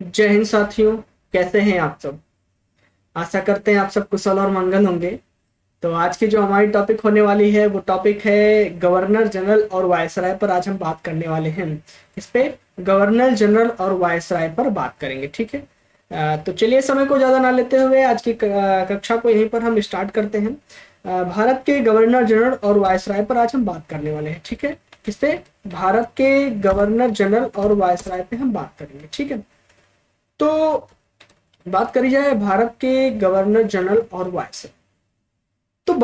जय हिंद साथियों। कैसे हैं आप सब? आशा करते हैं आप सब कुशल और मंगल होंगे। तो आज की जो हमारी टॉपिक होने वाली है वो टॉपिक है गवर्नर जनरल और वायसराय पर। आज हम बात करने वाले हैं इस पे। गवर्नर जनरल और वायसराय पर बात करेंगे, ठीक है। तो चलिए समय को ज़्यादा ना लेते हुए आज की कक्षा को यहीं पर हम स्टार्ट करते हैं। भारत के गवर्नर जनरल और वायसराय पर आज हम बात करने वाले हैं, ठीक है। किस पे? भारत के गवर्नर जनरल और वायसराय पे हम बात करेंगे, ठीक है। तो बात करी जाए भारत के गवर्नर जनरल और वायसराय, तो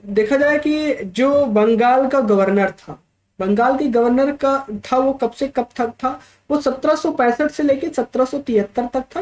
देखा जाए कि जो बंगाल का गवर्नर था, बंगाल के गवर्नर का था, वो कब से कब तक था? वो 1765 से लेके 1773 तक था।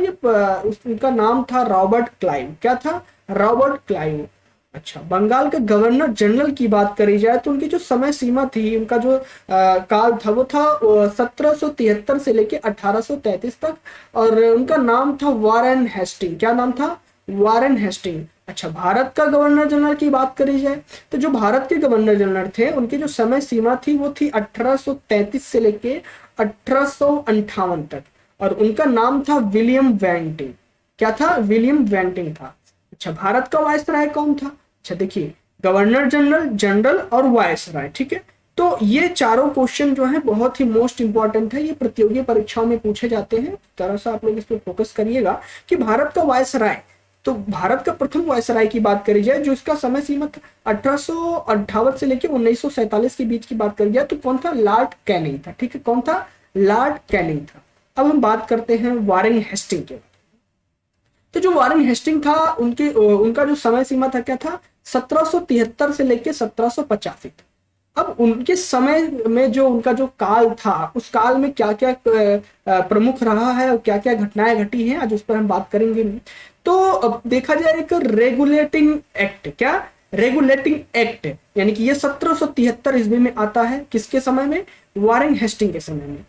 उनका नाम था रॉबर्ट क्लाइव। क्या था? Robert Clive. अच्छा, बंगाल के गवर्नर जनरल की बात करी जाए तो उनकी जो समय सीमा थी, उनका जो काल था, वो था 1773 से लेके 1833 तक। और उनका नाम था वारेन हेस्टिंग। क्या नाम था? Warren Hasting. अच्छा, भारत का गवर्नर जनरल की बात करी जाए तो जो भारत के गवर्नर जनरल थे, उनकी जो समय सीमा थी वो थी 1833 से लेके 1858 तक। और उनका नाम था विलियम वेंटिंग। क्या था? विलियम वेंटिंग था। अच्छा, भारत का वायसराय कौन था? अच्छा देखिए, गवर्नर जनरल, जनरल और वायसराय, ठीक है। तो ये चारों क्वेश्चन जो है बहुत ही मोस्ट इंपॉर्टेंट है, ये प्रतियोगी परीक्षाओं में पूछे जाते हैं। तरह से आप लोग इस पर फोकस करिएगा कि भारत का वायसराय, तो भारत का प्रथम वायसराय की बात करी जाए जो इसका समय सीमा था 1858 से लेकर 1947 के बीच की बात करी जाए तो कौन था? लॉर्ड कैनिंग था, ठीक है। कौन था? लॉर्ड कैनिंग था। अब हम बात करते हैं वारेन हेस्टिंग के। तो जो वारेन हेस्टिंग था, उनका जो समय सीमा था क्या था? 1773 से लेकर 1785 तक। अब उनके समय में जो उनका जो काल था, उस काल में क्या क्या प्रमुख रहा है और क्या क्या घटनाएं घटी हैं, आज उस पर हम बात करेंगे। तो अब देखा जाए एक रेगुलेटिंग एक्ट। क्या? रेगुलेटिंग एक्ट, यानी कि ये 1773 ईस्वी में आता है। किसके समय में? वारेन हेस्टिंग के समय में।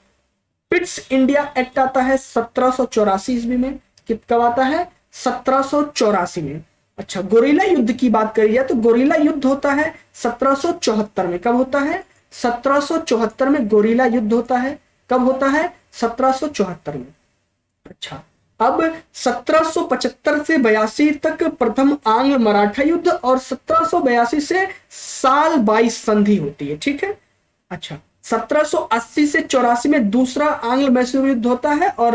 पिट्स इंडिया एक्ट आता है 1784 ईस्वी में। कब आता है? 1784 में। अच्छा, गोरिल्ला युद्ध की बात करी जाए तो गोरिल्ला युद्ध होता है 1774 में। कब होता है? 1774 में गोरिल्ला युद्ध होता है। कब होता है? 1774 में। अच्छा, अब 1775 से 82 तक प्रथम आंग्ल मराठा युद्ध और 1782 से साल 22 संधि होती है, ठीक है। अच्छा, 1780 से 84 में दूसरा आंग्ल मैसूर युद्ध होता है और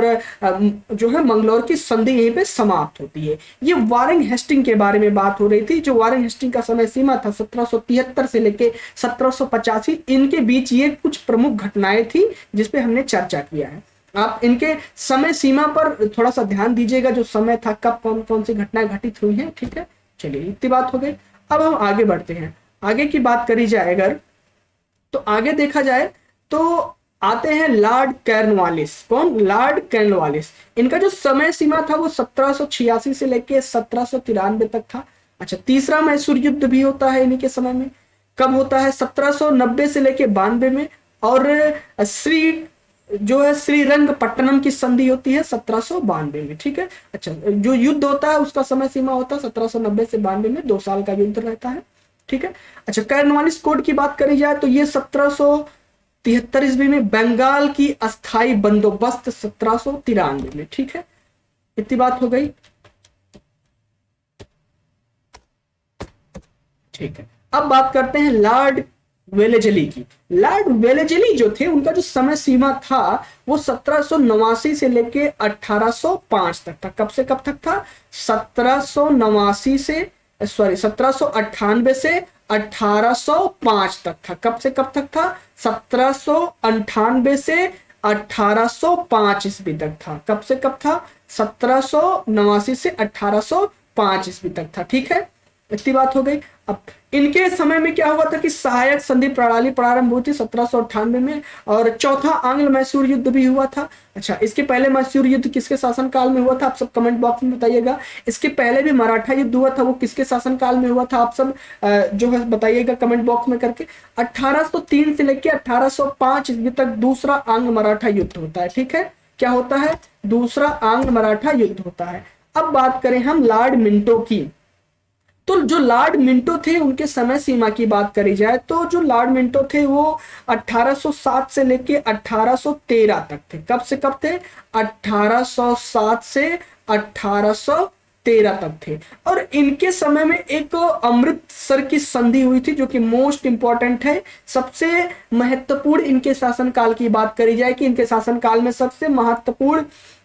जो है मंगलौर की संधि यहीं पे समाप्त होती है। ये वारेन हेस्टिंग के बारे में बात हो रही थी। जो वारेन हेस्टिंग का समय सीमा था 1773 से लेके 1785, इनके बीच ये कुछ प्रमुख घटनाएं थी जिसपे हमने चर्चा किया है। आप इनके समय सीमा पर थोड़ा सा ध्यान दीजिएगा, जो समय था, कब कौन कौन सी घटनाएं घटित हुई हैं, ठीक है। चलिए, इतनी बात हो गई। अब हम आगे बढ़ते हैं। आगे की बात करी जाए अगर, तो आगे देखा जाए तो आते हैं लॉर्ड कॉर्नवालिस। कौन? Lord Cornwallis. इनका जो समय सीमा था वो 1786 से लेके 1793 तक था। अच्छा, तीसरा मैसूर युद्ध भी होता है इन्हीं के समय में। कब होता है? 1790 से लेके 92 में। और श्री जो है श्रीरंगपट्टनम की संधि होती है 1792 में, ठीक है। अच्छा, जो युद्ध होता है उसका समय सीमा होता है 1790 से 92 में, 2 साल का युद्ध रहता है, ठीक है। अच्छा, कॉर्नवालिस कोड की बात करी जाए तो ये 1773 ईस्वी में, बंगाल की अस्थाई बंदोबस्त 1793 में, ठीक है। इतनी बात हो गई, ठीक है। अब बात करते हैं लॉर्ड वेलेजली की। लॉर्ड वेलेजली जो थे, उनका जो समय सीमा था वो 1789 से लेके 1805 तक था। कब से कब तक था? 1789 से, सॉरी, 1798 से 1805 तक था। कब से कब तक था? 1798 से 1805 ईस्वी तक था। कब से कब था? 1789 से 1805 ईस्वी तक था, ठीक है। इतनी बात हो गई। अब इनके समय में क्या हुआ था कि सहायक संधि प्रणाली प्रारंभ हुई थी 1798 में, और चौथा आंग्ल मैसूर युद्ध भी हुआ था। अच्छा, इसके पहले मैसूर युद्ध किसके शासन काल में हुआ था? आप सब कमेंट बॉक्स में बताइएगा। इसके पहले भी मराठा युद्ध हुआ था, वो किसके शासन काल में हुआ था? आप सब जो है बताइएगा कमेंट बॉक्स में करके। 1803 से लेकर 1805 ईस्वी तक दूसरा आंग्ल मराठा युद्ध होता है, ठीक है। क्या होता है? दूसरा आंग्ल मराठा युद्ध होता है। अब बात करें हम लॉर्ड मिंटो की, तो जो लॉर्ड मिंटो थे उनके समय सीमा की बात करी जाए तो जो लॉर्ड मिंटो थे वो 1807 से लेके 1813 तक थे। कब से कब थे? 1807 से 1813 तक थे। और इनके समय में एक अमृतसर की संधि हुई थी जो कि मोस्ट इंपॉर्टेंट है, सबसे महत्वपूर्ण इनके शासनकाल की बात करी जाए कि इनके शासनकाल में सबसे महत्वपूर्ण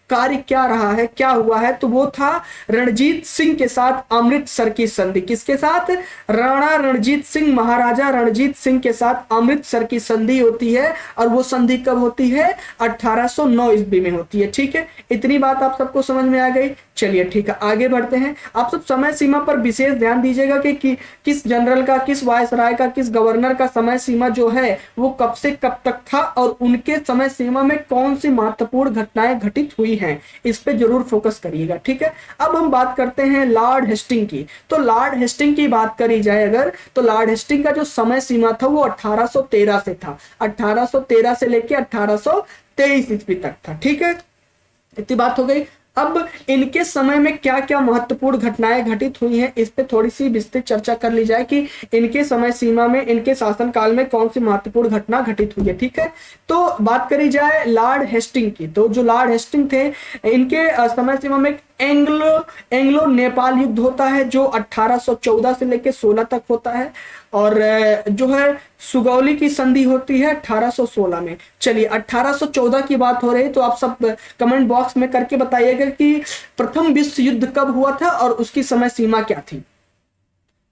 कार्य क्या रहा है, क्या हुआ है, तो वो था रणजीत सिंह के साथ अमृतसर की संधि। किसके साथ? राणा रणजीत सिंह, महाराजा रणजीत सिंह के साथ अमृतसर की संधि होती है। और वो संधि कब होती है? 1809 ईस्वी में होती है। ठीक है, इतनी बात आप सबको समझ में आ गई। चलिए ठीक है, आगे बढ़ते हैं। आप सब समय सीमा पर विशेष ध्यान दीजिएगा कि किस जनरल का, किस वायसराय का, किस गवर्नर का समय सीमा जो है वो कब से कब तक था और उनके समय सीमा में कौन सी महत्वपूर्ण घटनाएं घटित हुई हैं, इस पे जरूर फोकस करिएगा। ठीक है, अब हम बात करते हैं लॉर्ड हेस्टिंग की। तो लॉर्ड हेस्टिंग की बात करी जाए अगर, तो लॉर्ड हेस्टिंग का जो समय सीमा था वो 1813 से था, 1813 से लेके 1823 ईस्वी तक था। ठीक है, इतनी बात हो गई। अब इनके समय में क्या क्या महत्वपूर्ण घटनाएं घटित हुई हैं, इस पे थोड़ी सी विस्तृत चर्चा कर ली जाए कि इनके समय सीमा में, इनके शासनकाल में कौन सी महत्वपूर्ण घटना घटित हुई है। ठीक है, तो बात करी जाए लॉर्ड हेस्टिंग की, तो जो लॉर्ड हेस्टिंग थे इनके समय सीमा में एंग्लो नेपाल युद्ध होता है जो 1814 से लेकर 16 तक होता है। और जो है सुगौली की संधि होती है 1816 में। चलिए 1814 की बात हो रही तो आप सब कमेंट बॉक्स में करके बताइएगा कि प्रथम विश्व युद्ध कब हुआ था और उसकी समय सीमा क्या थी।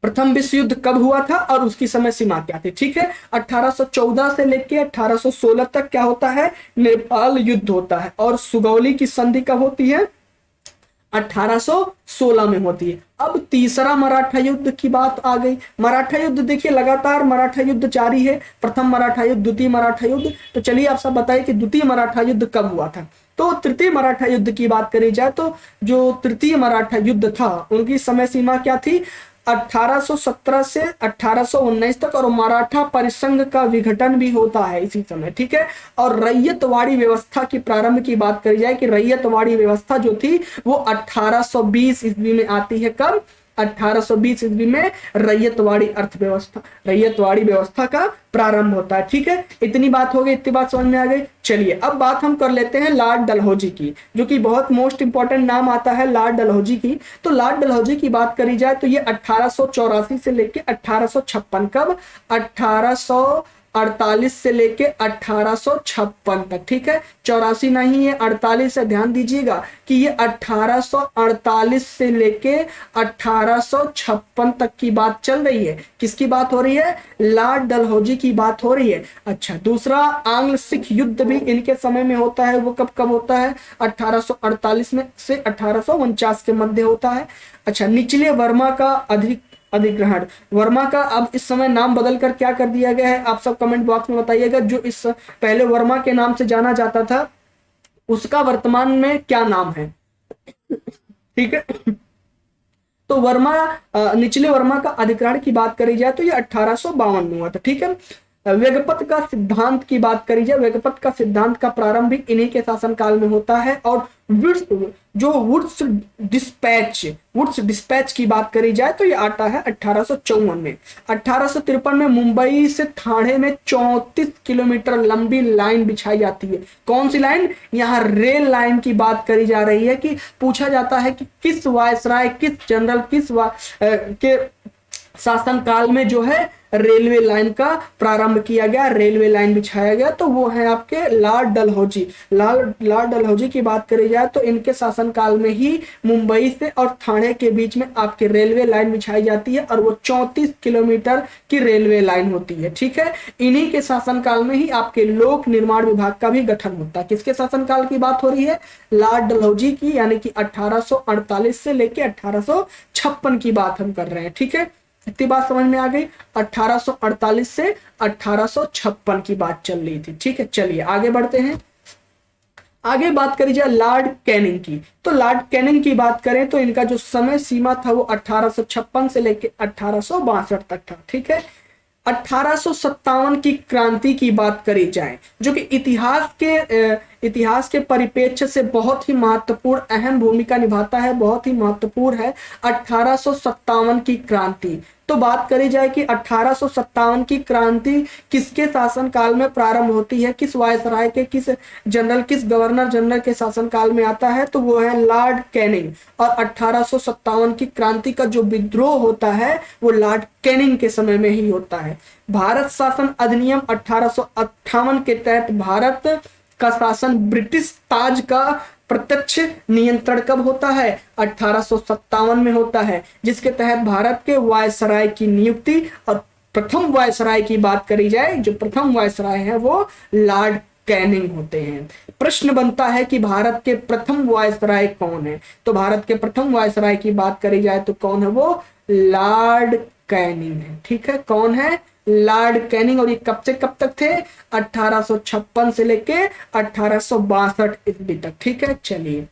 प्रथम विश्व युद्ध कब हुआ था और उसकी समय सीमा क्या थी। ठीक है, 1814 से लेके 1816 तक क्या होता है? नेपाल युद्ध होता है। और सुगौली की संधि कब होती है? 1816 में होती है। अब तीसरा मराठा युद्ध की बात आ गई। मराठा युद्ध देखिए लगातार मराठा युद्ध जारी है, प्रथम मराठा युद्ध, द्वितीय मराठा युद्ध। तो चलिए आप सब बताइए कि द्वितीय मराठा युद्ध कब हुआ था। तो तृतीय मराठा युद्ध की बात करी जाए तो जो तृतीय मराठा युद्ध था उनकी समय सीमा क्या थी? 1817 से 1819 तक। और मराठा परिसंघ का विघटन भी होता है इसी समय। ठीक है, और रैयतवाड़ी व्यवस्था की प्रारंभ की बात करी जाए कि रैयतवाड़ी व्यवस्था जो थी वो 1820 ईस्वी में आती है। कब? 1820 ईस्वी में रैयतवाड़ी अर्थव्यवस्था, रैयतवाड़ी व्यवस्था का प्रारंभ होता है। ठीक है, इतनी बात हो गई, इतनी बात समझ में आ गई। चलिए अब बात हम कर लेते हैं लॉर्ड डलहौजी की, जो कि बहुत मोस्ट इंपॉर्टेंट नाम आता है लॉर्ड डलहौजी की। तो लॉर्ड डलहौजी की बात करी जाए तो ये 1884 से लेके 1856, कब? 1848 से लेके 1856 तक। ठीक है, 84 नहीं है, 48 है। ध्यान दीजिएगा कि ये 1848 से लेके 1856 तक की बात चल रही है। किसकी बात हो रही है? लॉर्ड डलहौजी की बात हो रही है। अच्छा, दूसरा आंग्ल सिख युद्ध भी इनके समय में होता है। वो कब कब होता है? 1848 में से 1849 के मध्य होता है। अच्छा, निचले वर्मा का अधिग्रहण, वर्मा का अब इस समय नाम बदलकर क्या कर दिया गया है, आप सब कमेंट बॉक्स में बताइएगा। जो इस पहले वर्मा के नाम से जाना जाता था उसका वर्तमान में क्या नाम है। ठीक है, तो वर्मा, निचले वर्मा का अधिग्रहण की बात करी जाए तो ये 1852 में हुआ था। ठीक है, वेगपत का सिद्धांत की बात करी जाए, वेगपत का सिद्धांत का प्रारंभ भी इन्हीं के शासनकाल में होता है। और वुड्स डिस्पैच की बात करी जाए तो ये आता है 1854 में। 1853 में मुंबई से ठाणे में 34 किलोमीटर लंबी लाइन बिछाई जाती है। कौन सी लाइन? यहाँ रेल लाइन की बात करी जा रही है कि पूछा जाता है कि किस वायसराय, किस जनरल, के शासनकाल में जो है रेलवे लाइन का प्रारंभ किया गया, रेलवे लाइन बिछाया गया, तो वो है आपके लॉर्ड डलहौजी। लॉर्ड डलहौजी की बात करी जाए तो इनके शासनकाल में ही मुंबई से और ठाणे के बीच में आपके रेलवे लाइन बिछाई जाती है और वो 34 किलोमीटर की रेलवे लाइन होती है। ठीक है, इन्हीं के शासनकाल में ही आपके लोक निर्माण विभाग का भी गठन होता है। किसके शासनकाल की बात हो रही है? लॉर्ड डलहौजी की, यानी कि 1848 से लेके 1856 की बात हम कर रहे हैं। ठीक है, इतनी बात समझ में आ गई। 1848 से 1856 की बात चल रही थी। ठीक है, चलिए आगे बढ़ते हैं। आगे बात करी जाए लॉर्ड कैनिंग की, तो लॉर्ड कैनिंग की बात करें तो इनका जो समय सीमा था वो 1856 से लेकर 1862 तक था। ठीक है, 1857 की क्रांति की बात करी जाए, जो कि इतिहास के परिप्रेक्ष्य से बहुत ही महत्वपूर्ण अहम भूमिका निभाता है, बहुत ही महत्वपूर्ण है 1857 की क्रांति। तो बात करी जाए कि 1857 की क्रांति किसके शासनकाल में प्रारंभ होती है, किस वायसराय के, किस गवर्नर जनरल के शासनकाल में आता है, तो वो है लॉर्ड कैनिंग। और 1857 की क्रांति का जो विद्रोह होता है वो लॉर्ड कैनिंग के समय में ही होता है। भारत शासन अधिनियम 1858 के तहत भारत का शासन ब्रिटिश ताज का प्रत्यक्ष नियंत्रण कब होता है? 1857 में होता है, जिसके तहत भारत के वायसराय की नियुक्ति, और प्रथम वायसराय की बात करी जाए, जो प्रथम वायसराय है वो लॉर्ड कैनिंग होते हैं। प्रश्न बनता है कि भारत के प्रथम वायसराय कौन है? तो भारत के प्रथम वायसराय की बात करी जाए तो कौन है वो? लॉर्ड कैनिंग है। ठीक है, कौन है? Lord Canning. और ये कब से कब तक थे? 1856 से लेके 1862 ईस्वी तक। ठीक है, चलिए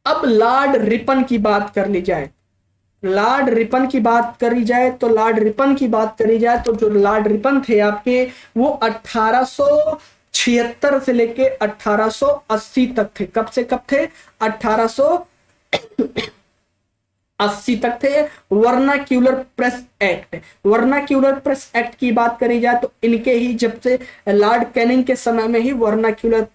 अब लॉर्ड रिपन की बात कर ली जाए। लॉर्ड रिपन की बात करी जाए तो जो लॉर्ड रिपन थे आपके, वो 1876 से लेके 1880 तक थे। कब से कब थे? 1880 तक थे। वर्नाक्यूलर प्रेस एक्ट की बात करी जाए तो इनके ही, जब से लॉर्ड कैनिंग के समय में ही वर्नाक्यूलर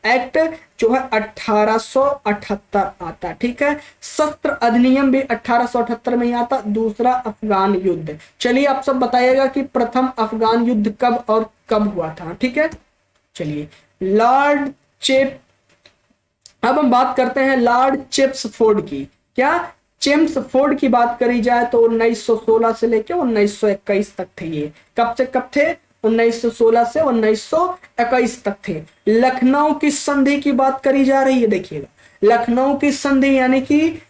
एक्ट जो है 1878 आता। ठीक है, शस्त्र अधिनियम भी 1878 में ही आता। दूसरा अफगान युद्ध। चलिए आप सब बताइएगा कि प्रथम अफगान युद्ध कब और कब हुआ था। ठीक है, चलिए अब हम बात करते हैं लॉर्ड चेम्सफोर्ड की। क्या चेम्सफोर्ड की बात करी जाए तो 1916 से लेकर 1921 तक थे। ये कब से कब थे? 1916 से 1921 तक थे। लखनऊ की संधि की बात करी जा रही है। देखिएगा, लखनऊ की संधि यानी कि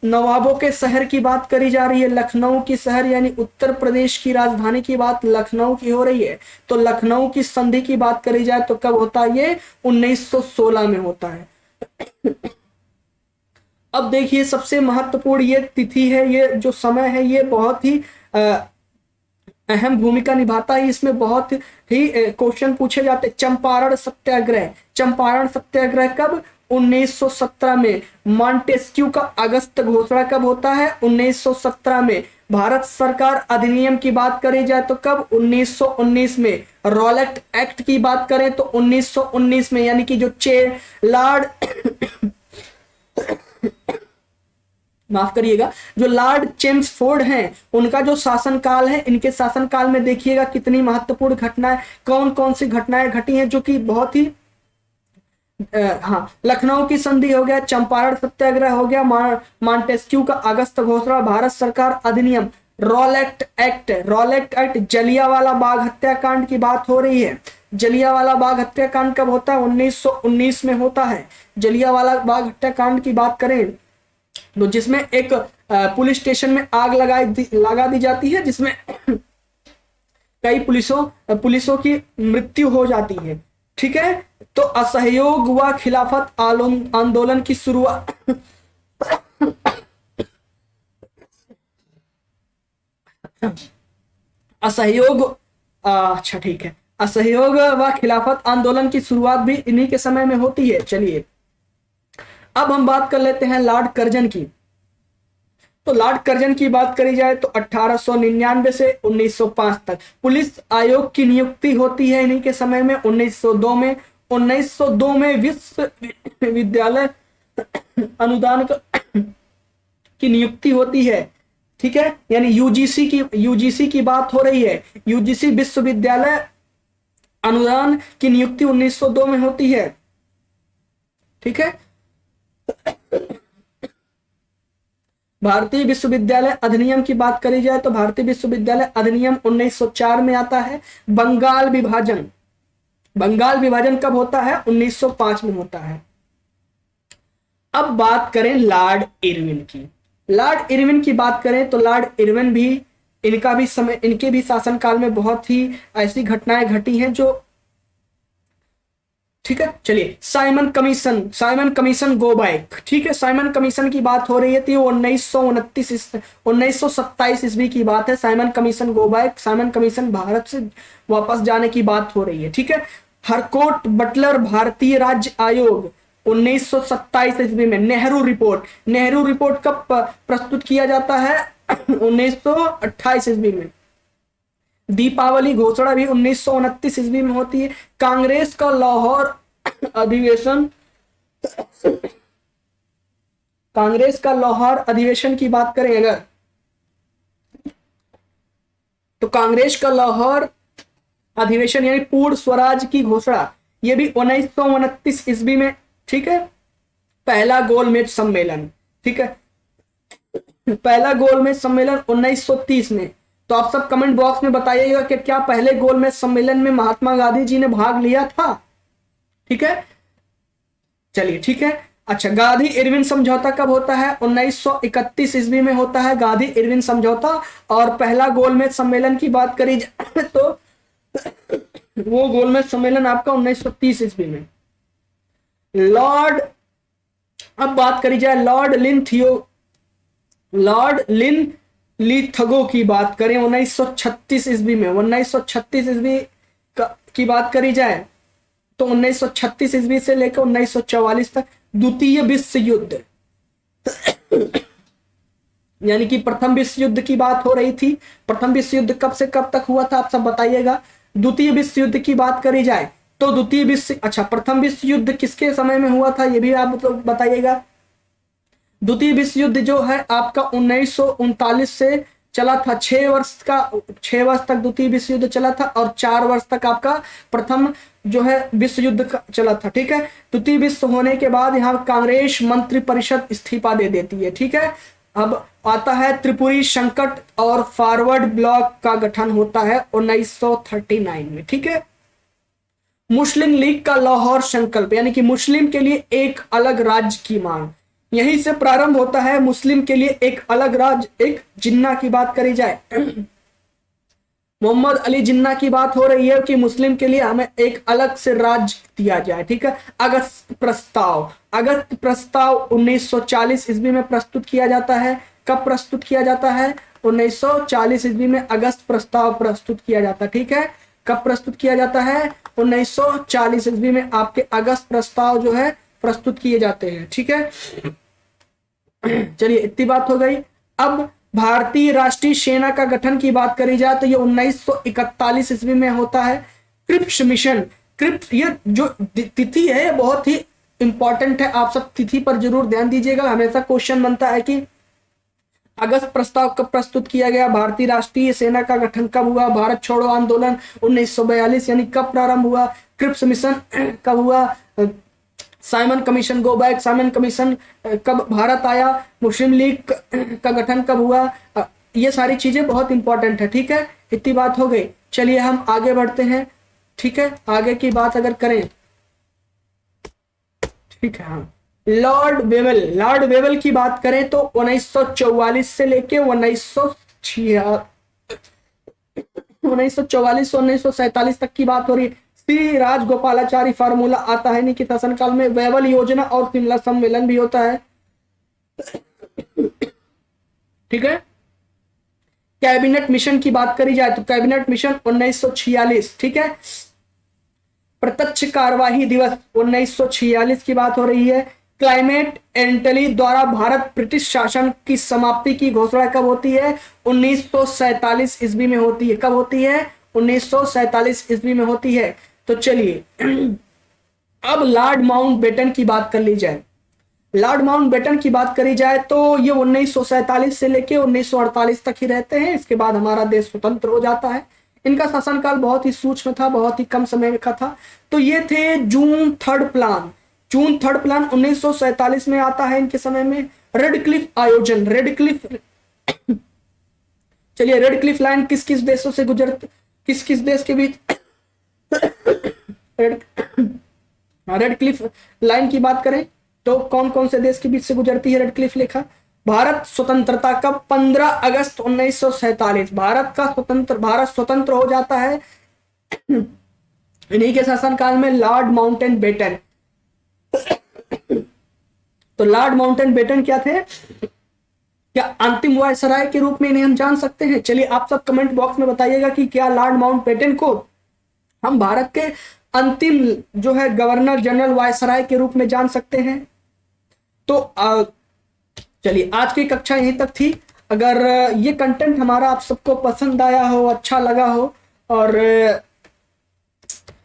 नवाबों के शहर की बात करी जा रही है। लखनऊ की शहर यानी उत्तर प्रदेश की राजधानी की बात लखनऊ की हो रही है। तो लखनऊ की संधि की बात करी जाए तो कब होता है? ये 1916 में होता है। अब देखिए, सबसे महत्वपूर्ण ये तिथि है, ये जो समय है, ये बहुत ही अहम भूमिका निभाता है। इसमें बहुत ही क्वेश्चन पूछे जाते। चंपारण सत्याग्रह कब? 1917 में। मॉन्टेस्क्यू का अगस्त घोषणा कब होता है? 1917 में। भारत सरकार अधिनियम की बात करी जाए तो कब? 1919 में। रॉलेट एक्ट की बात करें तो 1919 में, यानी कि जो माफ करिएगा, जो लॉर्ड चेम्सफोर्ड हैं, उनका जो शासनकाल है, इनके शासनकाल में देखिएगा कितनी महत्वपूर्ण घटनाएं, कौन कौन सी घटनाएं घटी हैं जो कि बहुत ही लखनऊ की संधि हो गया, चंपारण सत्याग्रह हो गया, मॉन्टेस्क्यू का अगस्त घोषणा, भारत सरकार अधिनियम, रॉलेट एक्ट, जलियांवाला बाग हत्याकांड की बात हो रही है। जलियांवाला बाग हत्याकांड कब होता है? 1919 में होता है। जलियांवाला बाग हत्याकांड की बात करें तो जिसमें एक पुलिस स्टेशन में आग लगा दी जाती है, जिसमें कई पुलिसों की मृत्यु हो जाती है। ठीक है, तो असहयोग व खिलाफत आंदोलन की शुरुआत असहयोग व खिलाफत आंदोलन की शुरुआत भी इन्हीं के समय में होती है। चलिए अब हम बात कर लेते हैं लॉर्ड कर्जन की। तो लॉर्ड कर्जन की बात करी जाए तो 1899 से 1905 तक पुलिस आयोग की नियुक्ति होती है इन्हीं के समय में। 1902 में विश्वविद्यालय अनुदान की नियुक्ति होती है। ठीक है, यानी यूजीसी की बात हो रही है। यूजीसी विश्वविद्यालय अनुदान की नियुक्ति 1902 में होती है। ठीक है, भारतीय विश्वविद्यालय अधिनियम की बात करी जाए तो भारतीय विश्वविद्यालय अधिनियम 1904 में आता है। बंगाल विभाजन कब होता है? 1905 में होता है। अब बात करें लॉर्ड इरविन की। लॉर्ड इरविन की बात करें तो लॉर्ड इरविन भी, इनके भी शासनकाल में बहुत ही ऐसी घटनाएं घटी हैं जो ठीक है। चलिए साइमन कमीशन गो बैक, ठीक है। साइमन कमीशन की बात हो रही है, तो 1927 ईस्वी की बात है। Simon commission go back, Simon commission Bharat से वापस जाने की बात हो रही है, ठीक है। हरकोट बटलर भारतीय राज्य आयोग 1927 ईस्वी में। नेहरू रिपोर्ट कब प्रस्तुत किया जाता है? 1928 ईस्वी में। दीपावली घोषणा भी 1929 ईस्वी में होती है। कांग्रेस का लाहौर अधिवेशन, कांग्रेस का लाहौर अधिवेशन की बात करें अगर, तो कांग्रेस का लाहौर अधिवेशन यानी पूर्ण स्वराज की घोषणा, ये भी 1929 ईस्वी में, ठीक है। पहला गोलमेज सम्मेलन, ठीक है, पहला गोलमेज सम्मेलन 1930 में। तो आप सब कमेंट बॉक्स में बताइएगा कि क्या पहले गोलमेज सम्मेलन में महात्मा गांधी जी ने भाग लिया था, ठीक है। चलिए ठीक है। अच्छा, गांधी इरविन समझौता कब होता है? 1931 ईस्वी में होता है गांधी इरविन समझौता। और पहला गोलमेज सम्मेलन की बात करी जाए तो वो गोलमेज सम्मेलन आपका 1930 ईस्वी में। अब बात करी जाए लॉर्ड लिन लिथगो की बात करें 1936 ईस्वी में। 1936 ईस्वी की बात करी जाए तो 1936 ईस्वी से लेकर 1944 तक द्वितीय विश्व युद्ध यानी कि प्रथम विश्व युद्ध की बात हो रही थी। प्रथम विश्व युद्ध कब से कब तक हुआ था आप सब बताइएगा। द्वितीय विश्व युद्ध की बात करी जाए तो प्रथम विश्व युद्ध किसके समय में हुआ था ये भी आप तो बताइएगा। द्वितीय विश्व युद्ध जो है आपका 1939 से चला था। 6 वर्ष तक द्वितीय विश्व युद्ध चला था और 4 वर्ष तक आपका प्रथम जो है विश्व युद्ध चला था, ठीक है। द्वितीय विश्व होने के बाद यहाँ कांग्रेस मंत्री परिषद इस्तीफा दे देती है, ठीक है। अब आता है त्रिपुरी संकट और फॉरवर्ड ब्लॉक का गठन होता है 1939 में, ठीक है। मुस्लिम लीग का लाहौर संकल्प यानी कि मुस्लिम के लिए एक अलग राज्य की मांग, यहीं से प्रारंभ होता है। मुस्लिम के लिए एक अलग राज्य, एक जिन्ना की बात करी जाए, मोहम्मद अली जिन्ना की बात हो रही है कि मुस्लिम के लिए हमें एक अलग से राज्य दिया जाए, ठीक है। अगस्त प्रस्ताव 1940 ईस्वी में प्रस्तुत किया जाता है। कब प्रस्तुत किया जाता है? 1940 ईस्वी में अगस्त प्रस्ताव प्रस्तुत किया जाता है, ठीक है। कब प्रस्तुत किया जाता है? 1940 ईस्वी में आपके अगस्त प्रस्ताव जो है प्रस्तुत किए जाते हैं, ठीक है। चलिए इतनी बात हो गई। अब भारतीय राष्ट्रीय सेना का गठन की बात करी जाए तो ये 1941 ईस्वी में होता है। क्रिप्स मिशन, ये जो तिथि है बहुत ही इंपॉर्टेंट है, आप सब तिथि पर जरूर ध्यान दीजिएगा। हमेशा क्वेश्चन बनता है कि अगस्त प्रस्ताव कब प्रस्तुत किया गया, भारतीय राष्ट्रीय सेना का गठन कब हुआ, भारत छोड़ो आंदोलन 1942 यानी कब प्रारंभ हुआ, क्रिप्स मिशन कब हुआ, Simon commission go back, Simon commission कब भारत आया, मुस्लिम लीग का गठन कब हुआ, ये सारी चीजें बहुत इंपॉर्टेंट है, ठीक है। इतनी बात हो गई। चलिए हम आगे बढ़ते हैं, ठीक है। आगे की बात अगर करें, ठीक है, हाँ, लॉर्ड वेवल की बात करें तो 1944 से लेके 1944 से 1947 तक की बात हो रही है। श्री राजगोपालाचारी फार्मूला आता है नीति शासनकाल में। वेवल योजना और शिमला सम्मेलन भी होता है, ठीक है। कैबिनेट मिशन की बात करी जाए तो कैबिनेट मिशन 1946, ठीक है। प्रत्यक्ष कार्यवाही दिवस 1946 की बात हो रही है। क्लाइमेट एंटली द्वारा भारत ब्रिटिश शासन की समाप्ति की घोषणा कब होती है? 1947 ईस्वी में होती है। कब होती है? 1947 ईस्वी में होती है। तो चलिए अब लॉर्ड माउंटबेटन की बात कर ली जाए। लॉर्ड माउंटबेटन की बात करी जाए तो ये 1947 से लेके 1948 तक ही रहते हैं। इसके बाद हमारा देश स्वतंत्र हो जाता है। इनका शासनकाल बहुत ही सूक्ष्म था, बहुत ही कम समय का था। तो ये थे जून थर्ड प्लान 1947 में आता है इनके समय में। रेडक्लिफ आयोजन, चलिए रेडक्लिफ लाइन किस किस देशों से गुजरती, किस किस देश के बीच रेडक्लिफ लाइन की बात करें तो कौन कौन से देश के बीच से गुजरती है रेडक्लिफ रेखा? भारत स्वतंत्रता कब? 15 अगस्त 1947 भारत स्वतंत्र हो जाता है। इन्हीं के शासनकाल में लॉर्ड माउंटेनबेटन, तो लॉर्ड माउंटेनबेटन क्या थे, क्या अंतिम वायसराय के रूप में इन्हें हम जान सकते हैं? चलिए आप सब कमेंट बॉक्स में बताइएगा कि क्या लॉर्ड माउंटबेटन को हम भारत के अंतिम जो है गवर्नर जनरल वायसराय के रूप में जान सकते हैं? तो चलिए आज की कक्षा यहीं तक थी। अगर ये कंटेंट हमारा आप सबको पसंद आया हो, अच्छा लगा हो, और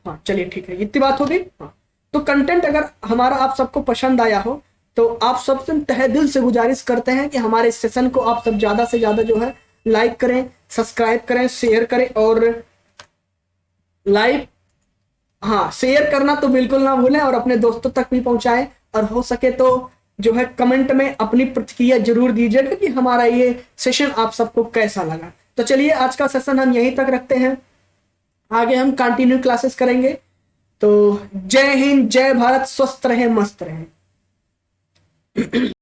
हाँ चलिए ठीक है, इतनी बात हो गई। हाँ, तो कंटेंट अगर हमारा आप सबको पसंद आया हो तो आप सबसे तहे दिल से गुजारिश करते हैं कि हमारे इस सेशन को आप सब ज्यादा से ज्यादा जो है लाइक करें, सब्सक्राइब करें, शेयर करें, और लाइक, हाँ शेयर करना तो बिल्कुल ना भूलें, और अपने दोस्तों तक भी पहुंचाएं, और हो सके तो जो है कमेंट में अपनी प्रतिक्रिया जरूर दीजिएगा कि हमारा ये सेशन आप सबको कैसा लगा। तो चलिए आज का सेशन हम यहीं तक रखते हैं, आगे हम कंटिन्यू क्लासेस करेंगे। तो जय हिंद, जय भारत, स्वस्थ रहे, मस्त रहे।